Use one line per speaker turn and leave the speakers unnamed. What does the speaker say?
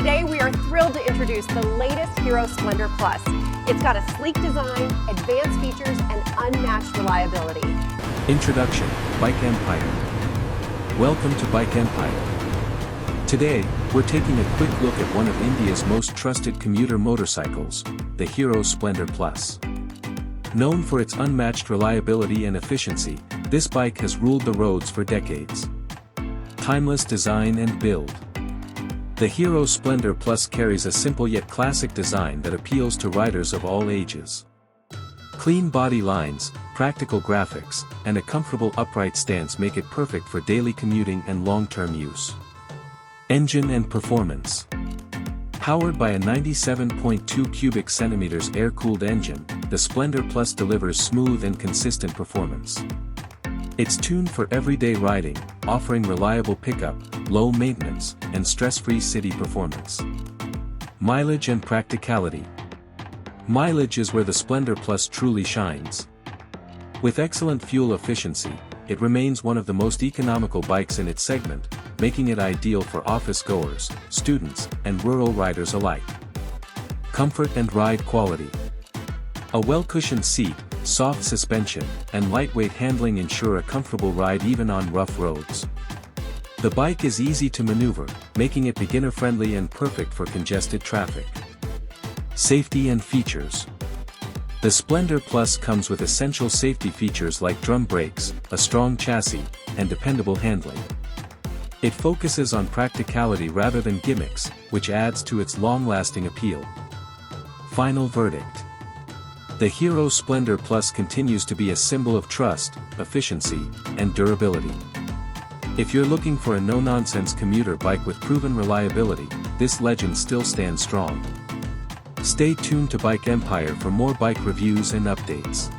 Today we are thrilled to introduce the latest Hero Splendor Plus. It's got a sleek design, advanced features, and unmatched reliability.
Introduction, Bike Empire. Welcome to Bike Empire. Today, we're taking a quick look at one of India's most trusted commuter motorcycles, the Hero Splendor Plus. Known for its unmatched reliability and efficiency, this bike has ruled the roads for decades. Timeless design and build. The Hero Splendor Plus carries a simple yet classic design that appeals to riders of all ages. Clean body lines, practical graphics, and a comfortable upright stance make it perfect for daily commuting and long-term use. Engine and performance. Powered by a 97.2 cubic centimeters air-cooled engine, the Splendor Plus delivers smooth and consistent performance. It's tuned for everyday riding, offering reliable pickup, low maintenance, and stress-free city performance. Mileage and practicality. Mileage is where the Splendor Plus truly shines. With excellent fuel efficiency, it remains one of the most economical bikes in its segment, making it ideal for office-goers, students, and rural riders alike. Comfort and ride quality. A well-cushioned seat, soft suspension, and lightweight handling ensure a comfortable ride even on rough roads. The bike is easy to maneuver, making it beginner-friendly and perfect for congested traffic. Safety and features. The Splendor Plus comes with essential safety features like drum brakes, a strong chassis, and dependable handling. It focuses on practicality rather than gimmicks, which adds to its long-lasting appeal. Final verdict. The Hero Splendor Plus continues to be a symbol of trust, efficiency, and durability. If you're looking for a no-nonsense commuter bike with proven reliability, this legend still stands strong. Stay tuned to Bike Empire for more bike reviews and updates.